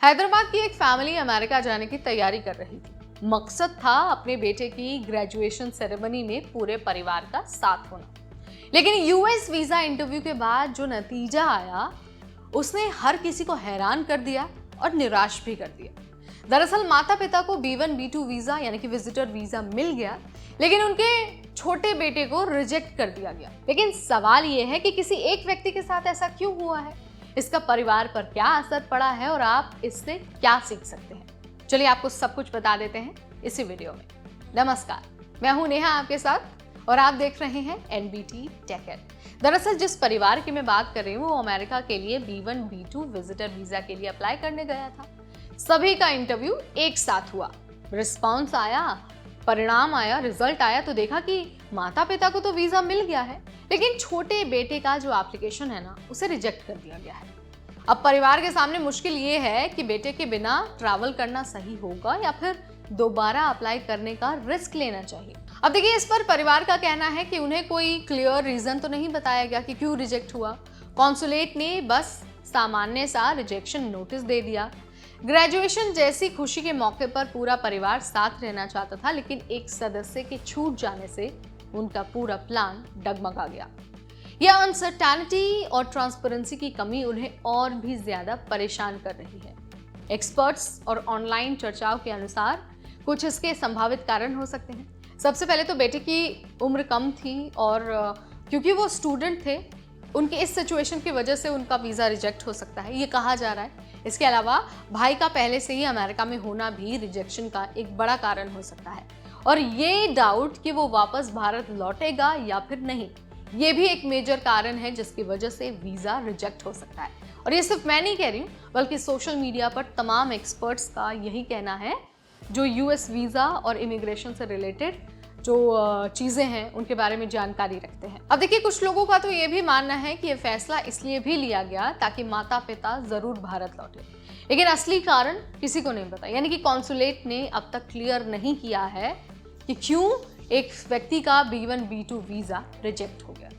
हैदराबाद की एक family America जाने की तैयारी कर रही थी। मकसद था अपने बेटे की ग्रेजुएशन सेरेमनी में पूरे परिवार का साथ होना। लेकिन यूएस वीजा इंटरव्यू के बाद जो नतीजा आया उसने हर किसी को हैरान कर दिया और निराश भी कर दिया। दरअसल माता पिता को B1 B2 वीजा यानी कि विजिटर वीजा मिल गया, लेकिन उनके छोटे बेटे को रिजेक्ट कर दिया गया। लेकिन सवाल यह है कि किसी एक व्यक्ति के साथ ऐसा क्यों हुआ है, इसका परिवार पर क्या असर पड़ा है और आप इससे क्या सीख सकते हैं। चलिए आपको सब कुछ बता देते हैं इसी वीडियो में। नमस्कार, मैं हूं नेहा आपके साथ और आप देख रहे हैं NBT Tech Ed। दरअसल जिस परिवार की मैं बात कर रही हूँ वो अमेरिका के लिए B1 B2 विजिटर वीजा के लिए अप्लाई करने गया था। सभी का इंटरव्यू एक साथ हुआ, रिस्पॉन्स आया, परिणाम आया, रिजल्ट आया तो देखा कि माता पिता को तो वीजा मिल गया है, लेकिन छोटे बेटे का जो एप्लीकेशन है ना उसे रिजेक्ट कर दिया गया है। अब परिवार के सामने मुश्किल ये है कि बेटे के बिना ट्रैवल करना सही होगा या फिर दोबारा अप्लाई करने का रिस्क लेना चाहिए। अब देखिए, इस पर परिवार का कहना है कि उन्हें कोई क्लियर रीजन तो नहीं बताया गया कि क्यों रिजेक्ट हुआ। कॉन्सुलेट ने बस सामान्य सा रिजेक्शन नोटिस दे दिया। ग्रेजुएशन जैसी खुशी के मौके पर पूरा परिवार साथ रहना चाहता था, लेकिन एक सदस्य के छूट जाने से उनका पूरा प्लान डगमगा गया। यह अनसर्टेनिटी और ट्रांसपेरेंसी की कमी उन्हें और भी ज्यादा परेशान कर रही है। एक्सपर्ट्स और ऑनलाइन चर्चाओं के अनुसार कुछ इसके संभावित कारण हो सकते हैं। सबसे पहले तो बेटे की उम्र कम थी और क्योंकि वो स्टूडेंट थे, उनके इस सिचुएशन की वजह से उनका वीज़ा रिजेक्ट हो सकता है, ये कहा जा रहा है। इसके अलावा भाई का पहले से ही अमेरिका में होना भी रिजेक्शन का एक बड़ा कारण हो सकता है, और ये डाउट कि वो वापस भारत लौटेगा या फिर नहीं, ये भी एक मेजर कारण है जिसकी वजह से वीज़ा रिजेक्ट हो सकता है। और ये सिर्फ मैं नहीं कह रही हूँ, बल्कि सोशल मीडिया पर तमाम एक्सपर्ट्स का यही कहना है जो यूएस वीज़ा और इमिग्रेशन से रिलेटेड जो चीज़ें हैं उनके बारे में जानकारी रखते हैं। अब देखिए, कुछ लोगों का तो ये भी मानना है कि ये फैसला इसलिए भी लिया गया ताकि माता पिता ज़रूर भारत लौटे, लेकिन असली कारण किसी को नहीं पता। यानी कि कॉन्सुलेट ने अब तक क्लियर नहीं किया है कि क्यों एक व्यक्ति का B1 B2 वीज़ा रिजेक्ट हो गया।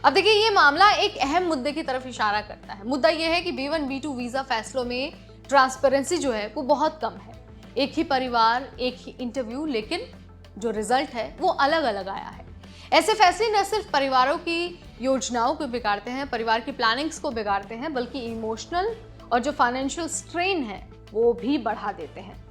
अब देखिए, ये मामला एक अहम मुद्दे की तरफ इशारा करता है। मुद्दा ये है कि B1 B2 वीज़ा फैसलों में ट्रांसपेरेंसी जो है वो बहुत कम है। एक ही परिवार, एक ही इंटरव्यू, लेकिन जो रिजल्ट है वो अलग अलग आया है। ऐसे फैसले न सिर्फ परिवारों की योजनाओं को बिगाड़ते हैं, परिवार की प्लानिंग्स को बिगाड़ते हैं, बल्कि इमोशनल और जो फाइनेंशियल स्ट्रेन है वो भी बढ़ा देते हैं।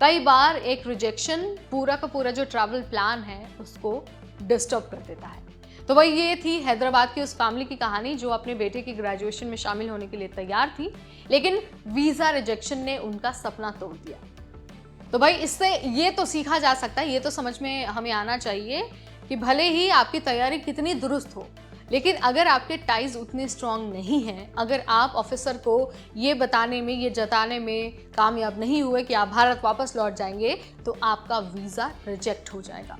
कई बार एक रिजेक्शन पूरा का पूरा जो ट्रैवल प्लान है उसको डिस्टर्ब कर देता है। तो वही ये थी हैदराबाद की उस फैमिली की कहानी जो अपने बेटे की ग्रेजुएशन में शामिल होने के लिए तैयार थी, लेकिन वीज़ा रिजेक्शन ने उनका सपना तोड़ दिया। तो भाई, इससे ये तो सीखा जा सकता है, ये तो समझ में हमें आना चाहिए कि भले ही आपकी तैयारी कितनी दुरुस्त हो, लेकिन अगर आपके टाइज उतने स्ट्रांग नहीं हैं, अगर आप ऑफिसर को ये बताने में, ये जताने में कामयाब नहीं हुए कि आप भारत वापस लौट जाएंगे, तो आपका वीज़ा रिजेक्ट हो जाएगा।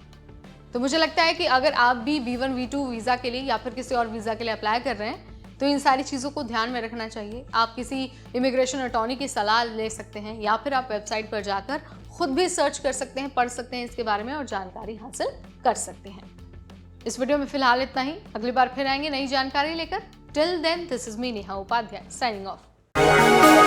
तो मुझे लगता है कि अगर आप भी B1 B2 वीज़ा के लिए या फिर किसी और वीज़ा के लिए अप्लाई कर रहे हैं तो इन सारी चीज़ों को ध्यान में रखना चाहिए। आप किसी इमिग्रेशन अटॉर्नी की सलाह ले सकते हैं या फिर आप वेबसाइट पर जाकर खुद भी सर्च कर सकते हैं, पढ़ सकते हैं इसके बारे में और जानकारी हासिल कर सकते हैं। इस वीडियो में फिलहाल इतना ही। अगली बार फिर आएंगे नई जानकारी लेकर। Till then, this is me Neha Upadhyay, signing of.